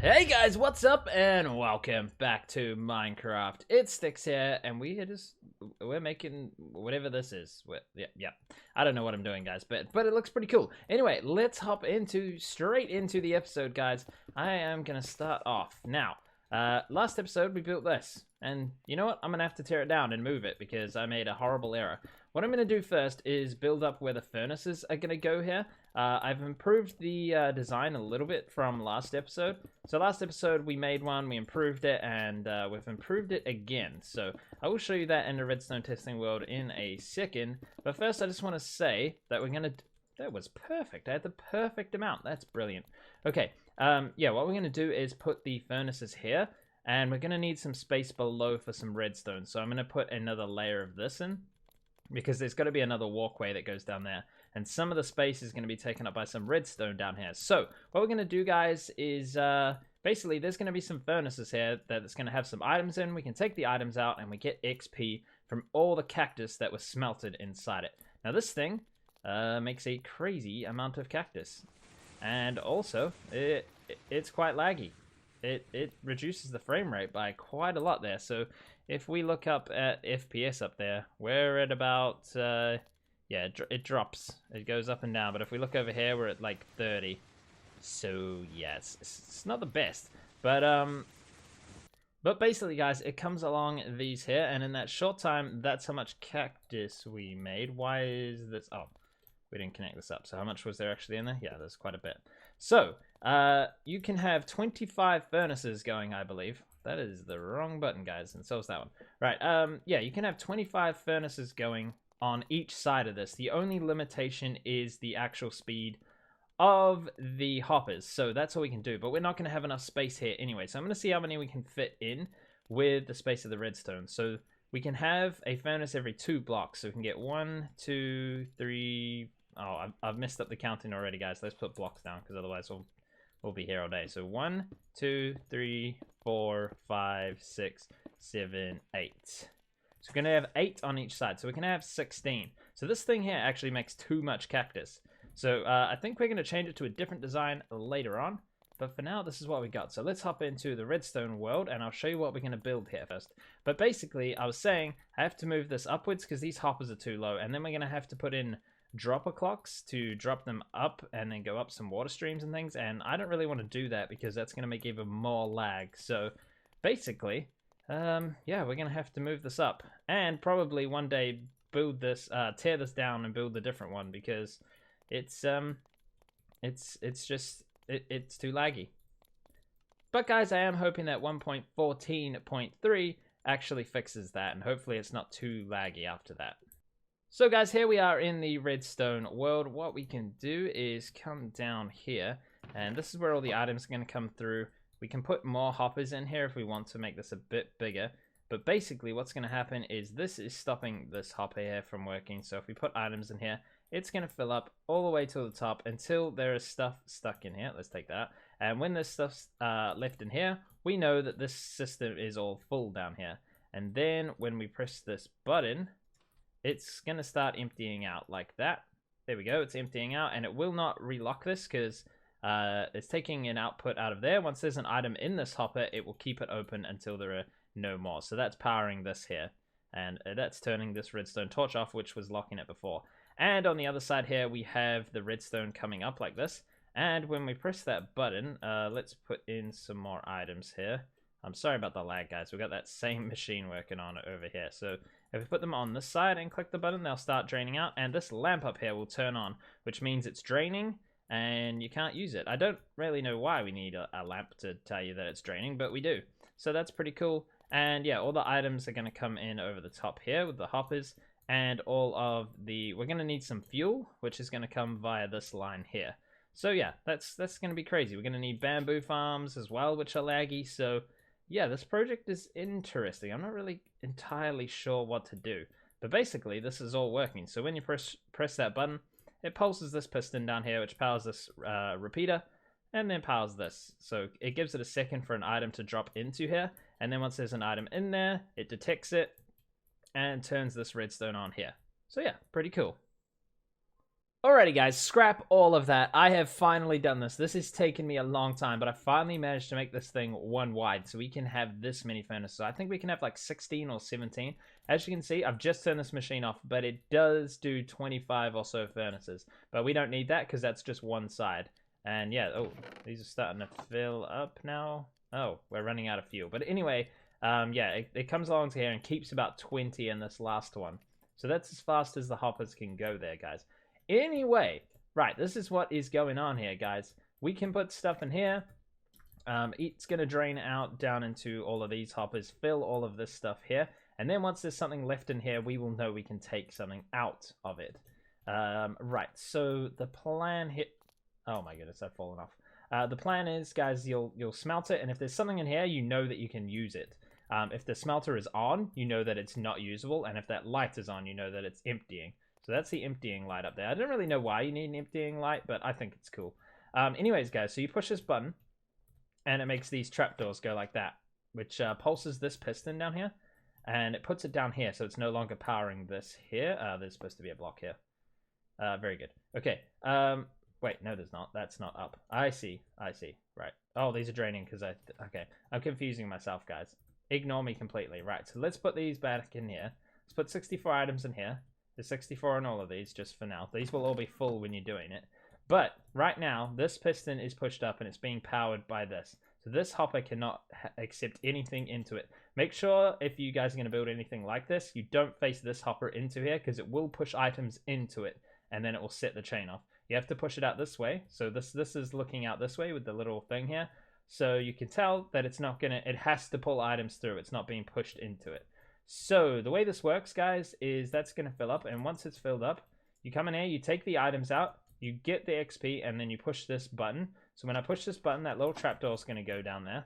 Hey guys, what's up and welcome back to Minecraft. It's Sticks here and we're making whatever this is. Yeah. I don't know what I'm doing, guys, but it looks pretty cool. Anyway, let's hop straight into the episode, guys. I am going to start off. Now, last episode we built this. And you know what? I'm going to have to tear it down and move it because I made a horrible error. What I'm going to do first is build up where the furnaces are going to go here. I've improved the design a little bit from last episode. So last episode we made one, we improved it, and we've improved it again. So I will show you that in the redstone testing world in a second. But first I just want to say that we're going to... That was perfect. I had the perfect amount. That's brilliant. Okay, yeah, what we're going to do is put the furnaces here. And we're going to need some space below for some redstone. So I'm going to put another layer of this in, because there's got to be another walkway that goes down there. And some of the space is going to be taken up by some redstone down here. So what we're going to do, guys, is basically there's going to be some furnaces here that's going to have some items in. We can take the items out and we get XP from all the cactus that was smelted inside it. Now this thing makes a crazy amount of cactus. And also, it's quite laggy. It reduces the frame rate by quite a lot there. So if we look up at FPS up there, we're at about, yeah, it drops. It goes up and down. But if we look over here, we're at like 30. So yeah, it's not the best. But basically, guys, it comes along these here. And in that short time, that's how much cactus we made. Why is this? Oh, we didn't connect this up. So how much was there actually in there? Yeah, there's quite a bit. So you can have 25 furnaces going, I believe. That is the wrong button, guys, and so is that one. Right, yeah, you can have 25 furnaces going on each side of this. The only limitation is the actual speed of the hoppers. So that's all we can do, but we're not going to have enough space here anyway. So I'm going to see how many we can fit in with the space of the redstone. So we can have a furnace every 2 blocks. So we can get 1, 2, 3... Oh, I've messed up the counting already, guys. Let's put blocks down, because otherwise we'll be here all day. So 1, 2, 3, 4, 5, 6, 7, 8. So we're going to have 8 on each side. So we can have 16. So this thing here actually makes too much cactus. So I think we're going to change it to a different design later on. But for now, this is what we got. So let's hop into the redstone world, and I'll show you what we're going to build here first. But basically, I was saying I have to move this upwards because these hoppers are too low. And then we're going to have to put in dropper clocks to drop them up and then go up some water streams and things, and I don't really want to do that because that's going to make even more lag. So basically, yeah, we're going to have to move this up and probably one day build this, tear this down and build a different one because it's too laggy. But guys, I am hoping that 1.14.3 actually fixes that, and hopefully it's not too laggy after that. So guys, here we are in the redstone world. What we can do is come down here, and this is where all the items are going to come through. We can put more hoppers in here if we want to make this a bit bigger. But basically what's going to happen is this is stopping this hopper here from working. So if we put items in here, it's going to fill up all the way to the top until there is stuff stuck in here. Let's take that. And when there's stuff left in here, we know that this system is all full down here. And then when we press this button, it's going to start emptying out like that. There we go, it's emptying out, and it will not relock this because it's taking an output out of there. Once there's an item in this hopper, it will keep it open until there are no more. So that's powering this here, and that's turning this redstone torch off, which was locking it before. And on the other side here, we have the redstone coming up like this. And when we press that button, let's put in some more items here. I'm sorry about the lag, guys. We've got that same machine working on it over here. So if we put them on this side and click the button, they'll start draining out. And this lamp up here will turn on, which means it's draining and you can't use it. I don't really know why we need a lamp to tell you that it's draining, but we do. So that's pretty cool. And yeah, all the items are going to come in over the top here with the hoppers. And all of the... We're going to need some fuel, which is going to come via this line here. So yeah, that's going to be crazy. We're going to need bamboo farms as well, which are laggy. So yeah, this project is interesting. I'm not really entirely sure what to do. But basically, this is all working. So when you press that button, it pulses this piston down here, which powers this repeater, and then powers this. So it gives it a second for an item to drop into here. And then once there's an item in there, it detects it and turns this redstone on here. So yeah, pretty cool. Alrighty guys, scrap all of that. I have finally done this. This has taken me a long time, but I finally managed to make this thing one wide so we can have this many furnaces. I think we can have like 16 or 17. As you can see, I've just turned this machine off, but it does do 25 or so furnaces. But we don't need that because that's just one side. And yeah, oh, these are starting to fill up now. Oh, we're running out of fuel. But anyway, yeah, it comes along to here and keeps about 20 in this last one. So that's as fast as the hoppers can go there, guys. Anyway, right, this is what is going on here, guys. We can put stuff in here. It's going to drain out down into all of these hoppers, fill all of this stuff here. And then once there's something left in here, we will know we can take something out of it. Right, so the plan here... Oh my goodness, I've fallen off. The plan is, guys, you'll smelt it, and if there's something in here, you know that you can use it. If the smelter is on, you know that it's not usable, and if that light is on, you know that it's emptying. So that's the emptying light up there. I don't really know why you need an emptying light, but I think it's cool. Anyways, guys, so you push this button, and it makes these trapdoors go like that, which pulses this piston down here, and it puts it down here, so it's no longer powering this here. There's supposed to be a block here. Very good. Okay. Wait, no, there's not. That's not up. I see. Right. Oh, these are draining because okay. I'm confusing myself, guys. Ignore me completely. Right, so let's put these back in here. Let's put 64 items in here. There's 64 on all of these, just for now. These will all be full when you're doing it. But right now, this piston is pushed up and it's being powered by this. So this hopper cannot accept anything into it. Make sure if you guys are going to build anything like this, you don't face this hopper into here because it will push items into it and then it will set the chain off. You have to push it out this way. So this is looking out this way with the little thing here. So you can tell that it's not going to, it has to pull items through. It's not being pushed into it. So the way this works, guys, is that's going to fill up, and once it's filled up, you come in here, you take the items out, you get the XP, and then you push this button. So when I push this button, that little trapdoor is going to go down there.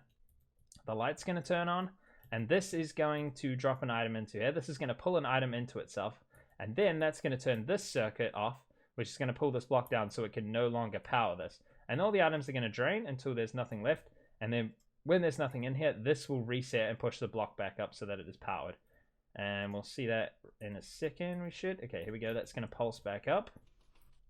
The light's going to turn on, and this is going to drop an item into here. This is going to pull an item into itself, and then that's going to turn this circuit off, which is going to pull this block down so it can no longer power this. And all the items are going to drain until there's nothing left, and then when there's nothing in here, this will reset and push the block back up so that it is powered. And we'll see that in a second, we should. Okay, here we go. That's going to pulse back up.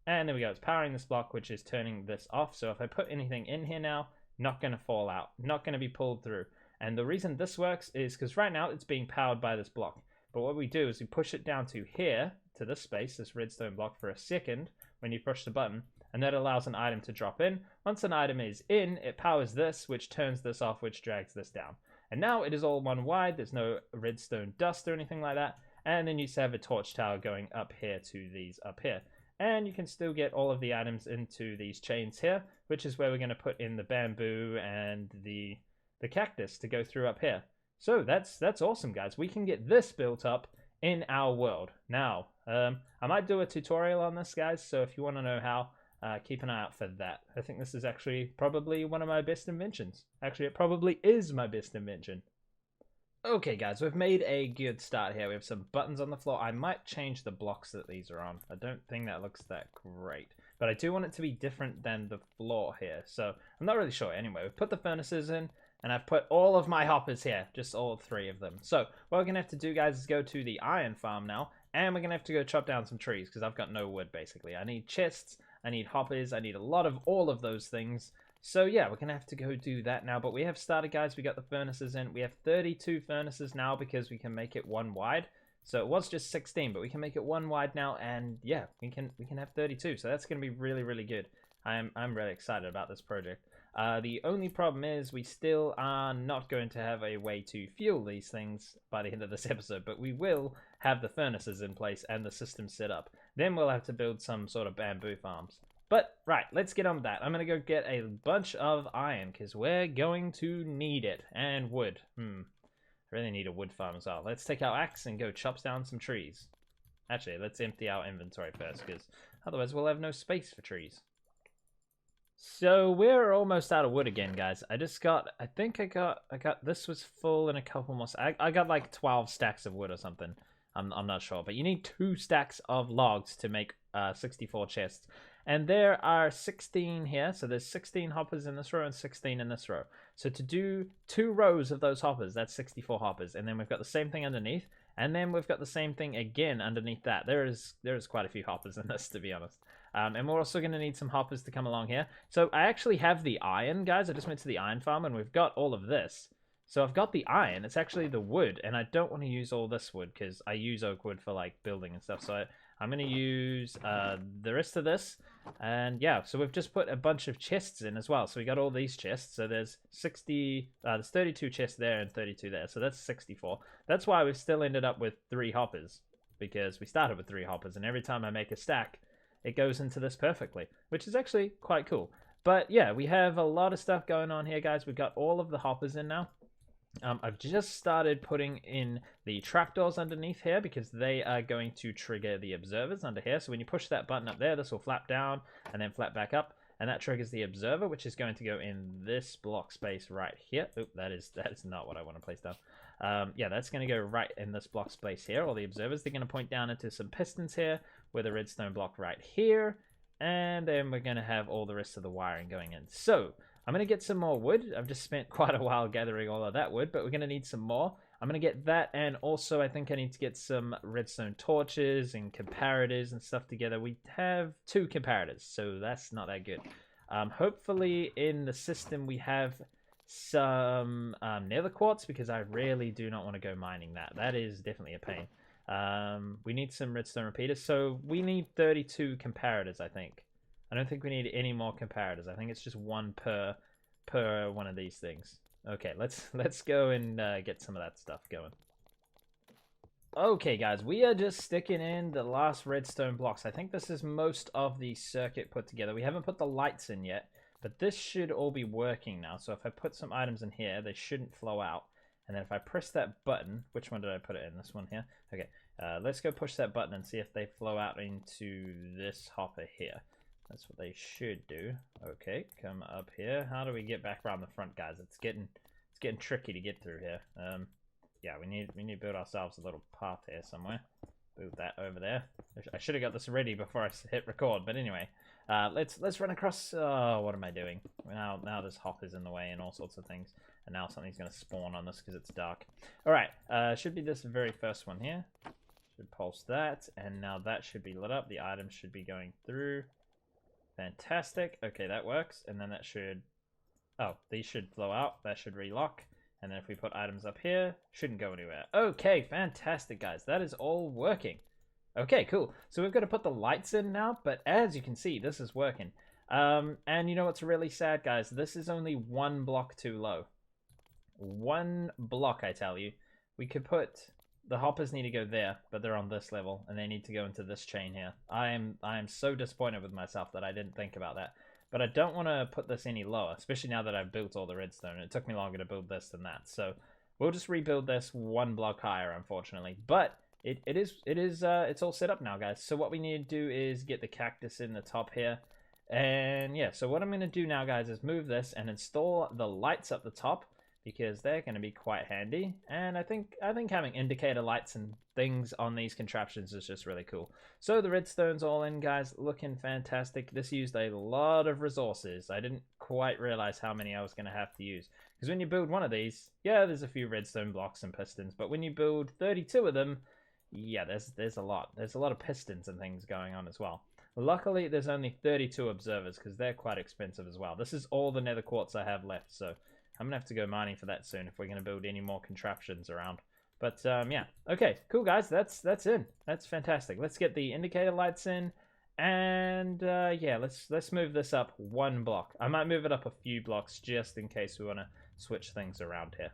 And there we go. It's powering this block, which is turning this off. So if I put anything in here now, not going to fall out. Not going to be pulled through. And the reason this works is because right now it's being powered by this block. But what we do is we push it down to here, to this space, this redstone block, for a second when you push the button. And that allows an item to drop in. Once an item is in, it powers this, which turns this off, which drags this down. And now it is all one wide. There's no redstone dust or anything like that. And then you just have a torch tower going up here to these up here. And you can still get all of the items into these chains here, which is where we're going to put in the bamboo and the cactus to go through up here. So that's awesome, guys. We can get this built up in our world. Now, I might do a tutorial on this, guys. So if you want to know how, keep an eye out for that. I think this is actually probably one of my best inventions. Actually, it probably is my best invention. Okay, guys, we've made a good start here. We have some buttons on the floor. I might change the blocks that these are on. I don't think that looks that great. But I do want it to be different than the floor here. So I'm not really sure. Anyway, we've put the furnaces in, and I've put all of my hoppers here. Just all 3 of them. So what we're going to have to do, guys, is go to the iron farm now. And we're going to have to go chop down some trees because I've got no wood, basically. I need chests. I need hoppers. I need a lot of all of those things. So yeah, we're going to have to go do that now. But we have started, guys. We got the furnaces in. We have 32 furnaces now because we can make it one wide. So it was just 16, but we can make it one wide now. And yeah, we can have 32. So that's going to be really, really good. I'm really excited about this project. The only problem is we still are not going to have a way to fuel these things by the end of this episode. But we will have the furnaces in place and the system set up. Then we'll have to build some sort of bamboo farms. But, right, let's get on with that. I'm going to go get a bunch of iron, because we're going to need it. And wood. I really need a wood farm as well. Let's take our axe and go chop down some trees. Actually, let's empty our inventory first, because otherwise we'll have no space for trees. So, we're almost out of wood again, guys. I think I got, this was full and a couple more. I got like 12 stacks of wood or something. I'm not sure. But you need 2 stacks of logs to make 64 chests. And there are 16 here. So there's 16 hoppers in this row and 16 in this row. So to do 2 rows of those hoppers, that's 64 hoppers. And then we've got the same thing underneath. And then we've got the same thing again underneath that. There is quite a few hoppers in this, to be honest. And we're also going to need some hoppers to come along here. So I actually have the iron, guys. I just went to the iron farm, and we've got all of this. So I've got the iron. It's actually the wood, and I don't want to use all this wood because I use oak wood for like building and stuff. So I'm going to use the rest of this. And yeah, so we've just put a bunch of chests in as well. So we got all these chests. So there's 60, there's 32 chests there and 32 there. So that's 64. That's why we've still ended up with 3 hoppers, because we started with 3 hoppers, and every time I make a stack, it goes into this perfectly, which is actually quite cool. But yeah, we have a lot of stuff going on here, guys. We've got all of the hoppers in now. I've just started putting in the trapdoors underneath here because they are going to trigger the observers under here. So when you push that button up there, this will flap down and then flap back up, and that triggers the observer, which is going to go in this block space right here. Oop, that is not what I want to place down. Yeah, that's going to go right in this block space here. All the observers, they're going to point down into some pistons here with a redstone block right here, and then we're going to have all the rest of the wiring going in. So I'm going to get some more wood. I've just spent quite a while gathering all of that wood, but we're going to need some more. I'm going to get that, and also I think I need to get some redstone torches and comparators and stuff together. We have 2 comparators, so that's not that good. Hopefully in the system we have some nether quartz, because I really do not want to go mining that. That is definitely a pain. We need some redstone repeaters, so we need 32 comparators, I think. I don't think we need any more comparators. I think it's just 1 per one of these things. Okay, let's go and get some of that stuff going. Okay, guys, we are just sticking in the last redstone blocks. I think this is most of the circuit put together. We haven't put the lights in yet, but this should all be working now. So if I put some items in here, they shouldn't flow out. And then if I press that button, which one did I put it in? This one here? Okay, let's go push that button and see if they flow out into this hopper here. That's what they should do. Okay, come up here. How do we get back around the front, guys? It's getting tricky to get through here. Yeah, we need to build ourselves a little path here somewhere. Build that over there. I should have got this ready before I hit record, but anyway, let's run across. Oh, what am I doing? Now this hopper's in the way and all sorts of things, and now something's gonna spawn on us because it's dark. All right, should be this very first one here. Should pulse that, and now that should be lit up. The items should be going through. Fantastic. Okay, that works. And then that should... Oh, these should flow out. That should relock. And then if we put items up here, shouldn't go anywhere. Okay, fantastic, guys. That is all working. Okay, cool. So we've got to put the lights in now, but as you can see, this is working. And you know what's really sad, guys? This is only 1 block too low. 1 block, I tell you. We could put... The hoppers need to go there, but they're on this level, and they need to go into this chain here. I am so disappointed with myself that I didn't think about that. But I don't want to put this any lower, especially now that I've built all the redstone. It took me longer to build this than that, so we'll just rebuild this 1 block higher, unfortunately. But it's all set up now, guys. So what we need to do is get the cactus in the top here, and yeah. So what I'm going to do now, guys, is move this and install the lights up the top, because they're going to be quite handy. And I think having indicator lights and things on these contraptions is just really cool. So the redstone's all in, guys, looking fantastic. This used a lot of resources. I didn't quite realize how many I was going to have to use, because when you build one of these, yeah, there's a few redstone blocks and pistons, but when you build 32 of them, yeah, there's a lot of pistons and things going on as well. Luckily there's only 32 observers, because they're quite expensive as well. This is all the nether quartz I have left, so I'm going to have to go mining for that soon if we're going to build any more contraptions around. But, yeah. Okay, cool, guys. That's in. That's fantastic. Let's get the indicator lights in. And, yeah, let's move this up 1 block. I might move it up a few blocks just in case we want to switch things around here.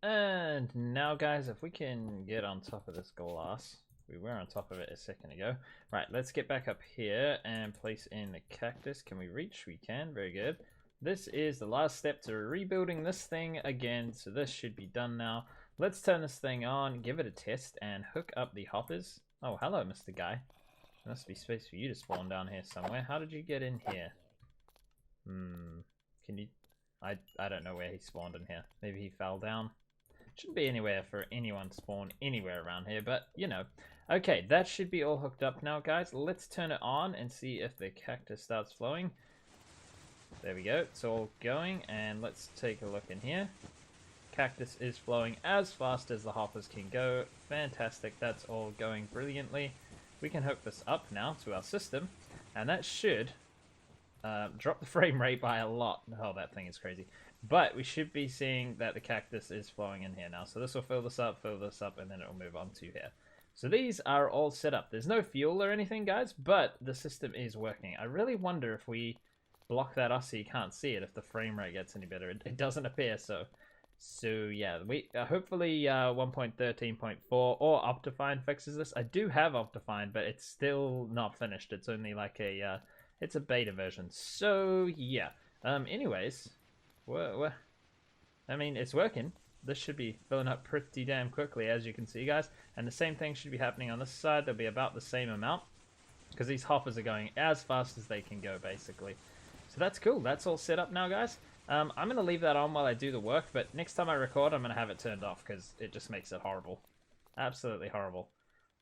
And now, guys, if we can get on top of this glass. We were on top of it a second ago. Right, let's get back up here and place in the cactus. Can we reach? We can. Very good. This is the last step to rebuilding this thing again, so this should be done now. Let's turn this thing on, give it a test, and hook up the hoppers. Oh, hello, Mr. Guy. There must be space for you to spawn down here somewhere. How did you get in here? Can you... I don't know where he spawned in here. Maybe he fell down. Shouldn't be anywhere for anyone to spawn anywhere around here, but, you know. Okay, that should be all hooked up now, guys. Let's turn it on and see if the cactus starts flowing. There we go, it's all going, and let's take a look in here. Cactus is flowing as fast as the hoppers can go. Fantastic, that's all going brilliantly. We can hook this up now to our system. And that should drop the frame rate by a lot. Oh, that thing is crazy. But we should be seeing that the cactus is flowing in here now. So this will fill this up, and then it will move on to here. So these are all set up. There's no fuel or anything, guys, but the system is working. I really wonder if we block that off so you can't see it, if the frame rate gets any better. It doesn't appear so. So yeah, we hopefully 1.13.4 or Optifine fixes this. I do have Optifine, but it's still not finished. It's only like a it's a beta version. So yeah. Anyways, I mean, it's working. This should be filling up pretty damn quickly, as you can see, guys. And the same thing should be happening on this side. There'll be about the same amount, because these hoppers are going as fast as they can go, basically. So that's cool. That's all set up now, guys. I'm going to leave that on while I do the work, but next time I record, I'm going to have it turned off, because it just makes it horrible. Absolutely horrible.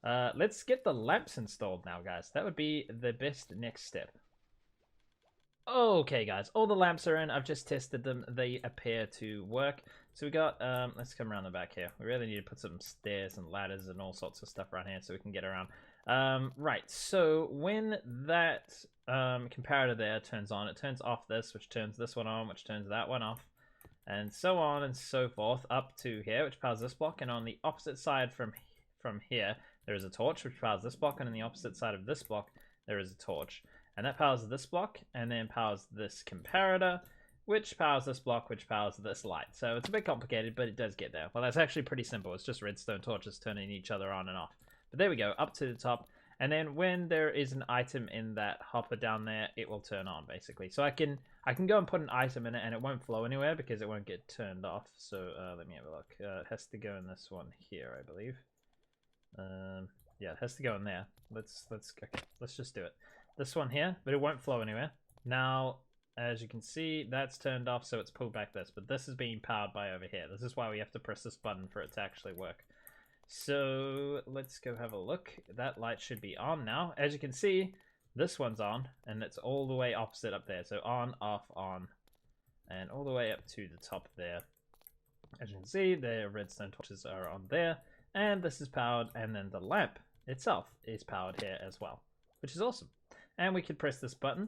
Let's get the lamps installed now, guys. That would be the best next step. Okay, guys, all the lamps are in. I've just tested them. They appear to work. So we got, let's come around the back here. We really need to put some stairs and ladders and all sorts of stuff around here so we can get around. Right, so when that comparator there turns on, it turns off this, which turns this one on, which turns that one off, and so on and so forth up to here, which powers this block. And on the opposite side from here, there is a torch, which powers this block, and on the opposite side of this block, there is a torch. And that powers this block, and then powers this comparator, which powers this block, which powers this light. So it's a bit complicated, but it does get there. Well, that's actually pretty simple. It's just redstone torches turning each other on and off. But there we go, up to the top. And then when there is an item in that hopper down there, it will turn on, basically. So I can go and put an item in it, and it won't flow anywhere because it won't get turned off. So let me have a look. It has to go in this one here, I believe. Yeah, it has to go in there. Let's just do it. This one here, but it won't flow anywhere. Now, as you can see, that's turned off, so it's pulled back this, but this is being powered by over here. This is why we have to press this button for it to actually work. So let's go have a look. That light should be on now. As you can see, this one's on, and it's all the way opposite up there. So on, off, on, and all the way up to the top there. As you can see, the redstone torches are on there, and this is powered, and then the lamp itself is powered here as well, which is awesome. And we could press this button,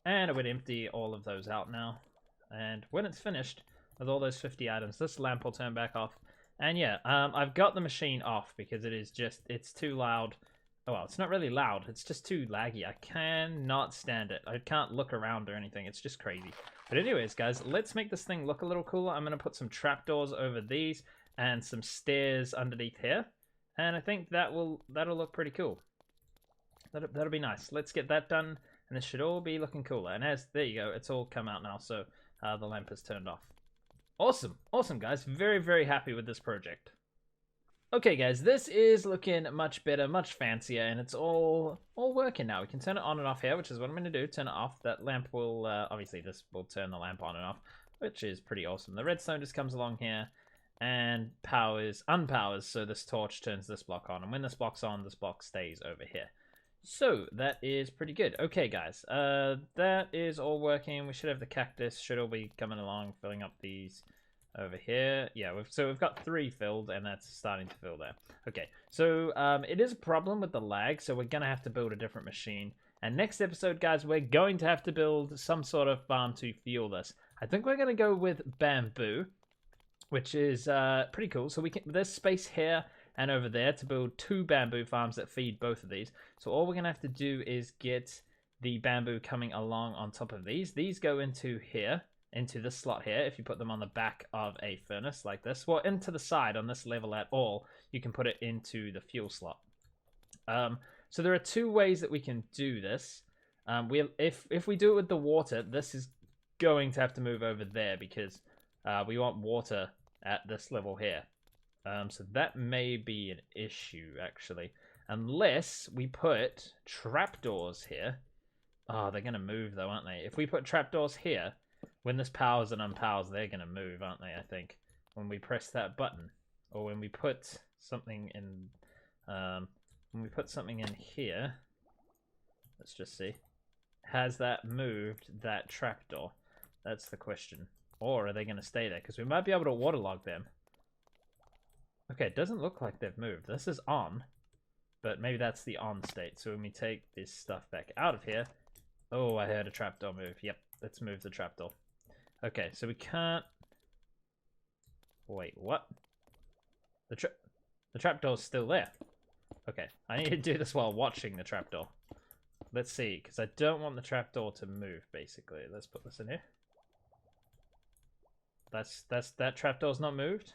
and it would empty all of those out now. And when it's finished with all those 50 items, this lamp will turn back off. And yeah, I've got the machine off because it's too loud. Oh, well, it's not really loud. It's just too laggy. I cannot stand it. I can't look around or anything. It's just crazy. But anyways, guys, let's make this thing look a little cooler. I'm going to put some trapdoors over these and some stairs underneath here. And I think that'll look pretty cool. That'll be nice. Let's get that done, and this should all be looking cooler. And there you go, it's all come out now, so the lamp is turned off. Awesome, guys. Very, very happy with this project. Okay, guys, this is looking much better, much fancier, and it's all working now. We can turn it on and off here, which is what I'm going to do. Turn it off. That lamp will, obviously, this will turn the lamp on and off, which is pretty awesome. The redstone just comes along here and unpowers, so this torch turns this block on. And when this block's on, this block stays over here. So that is pretty good. Okay, guys, that is all working. We should have the cactus, should all be coming along, filling up these over here. Yeah, we've got 3 filled, and that's starting to fill there. Okay, so it is a problem with the lag, so we're gonna have to build a different machine. And next episode, guys, we're going to have to build some sort of farm to fuel this. I think we're gonna go with bamboo, which is pretty cool. So there's space here and over there to build 2 bamboo farms that feed both of these. So all we're going to have to do is get the bamboo coming along on top of these. These go into here, into this slot here, if you put them on the back of a furnace like this. Well, into the side on this level at all, you can put it into the fuel slot. So there are 2 ways that we can do this. If we do it with the water, this is going to have to move over there because we want water at this level here. So that may be an issue, actually. Unless we put trapdoors here. Oh, they're going to move, though, aren't they? If we put trapdoors here, when this powers and unpowers, they're going to move, aren't they, I think? When we press that button. Or when we put something in... here... Let's just see. Has that moved that trapdoor? That's the question. Or are they going to stay there? Because we might be able to waterlog them. Okay, it doesn't look like they've moved. This is on. but maybe that's the on state. So when we take this stuff back out of here, oh, I heard a trapdoor move. Yep, let's move the trapdoor. Okay, so we can't. Wait, what? The trapdoor's still there. Okay, I need to do this while watching the trapdoor. Let's see, because I don't want the trapdoor to move, basically. Let's put this in here. That trapdoor's not moved.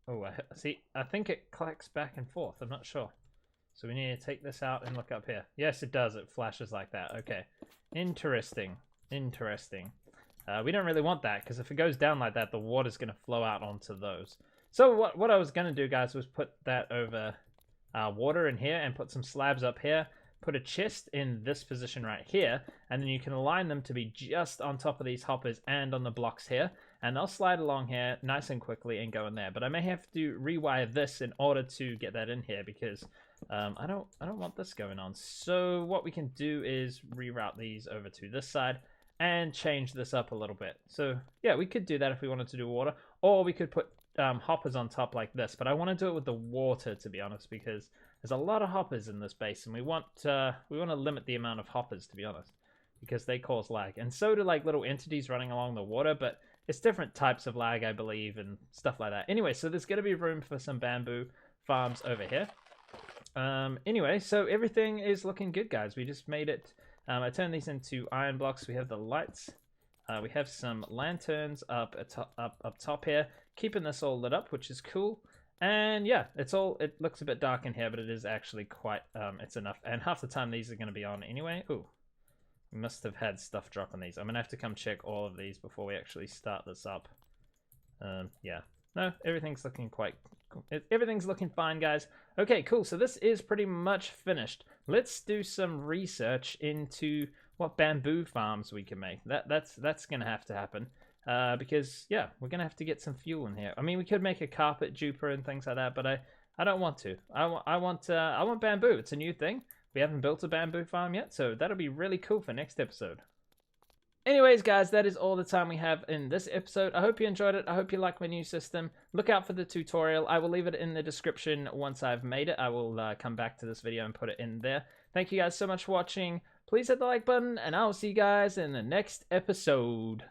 Oh, see, I think it clicks back and forth. I'm not sure. So we need to take this out and look up here. Yes, it does. It flashes like that. Okay. Interesting. Interesting. We don't really want that, because if it goes down like that, the water's going to flow out onto those. So what I was going to do, guys, was put that over water in here and put some slabs up here. Put a chest in this position right here, and then you can align them to be just on top of these hoppers and on the blocks here, and they'll slide along here nice and quickly and go in there. But I may have to rewire this in order to get that in here, because I don't want this going on. So what we can do is reroute these over to this side and change this up a little bit. So yeah, we could do that if we wanted to do water, or we could put hoppers on top like this, but I want to do it with the water, to be honest, because there's a lot of hoppers in this base, and we want to limit the amount of hoppers, to be honest, because they cause lag, and so do like little entities running along the water, but it's different types of lag, I believe, and stuff like that. Anyway, so there's going to be room for some bamboo farms over here. Anyway, so everything is looking good, guys. We just made it. I turned these into iron blocks. We have the lights. We have some lanterns up top here, keeping this all lit up, which is cool. And yeah, it looks a bit dark in here, but it is actually quite, it's enough. And half the time these are going to be on anyway. Ooh, we must have had stuff drop on these. I'm going to have to come check all of these before we actually start this up. Yeah, no, everything's looking everything's looking fine, guys. Okay, cool. So this is pretty much finished. Let's do some research into what bamboo farms we can make. That's going to have to happen. Because yeah, we're gonna have to get some fuel in here. I mean, we could make a carpet duper and things like that, but I don't want to. I want bamboo. It's a new thing. We haven't built a bamboo farm yet, so that'll be really cool for next episode. Anyways, guys, that is all the time we have in this episode. I hope you enjoyed it. I hope you like my new system. Look out for the tutorial. I will leave it in the description once I've made it. I will come back to this video and put it in there. Thank you guys so much for watching. Please hit the like button, and I'll see you guys in the next episode.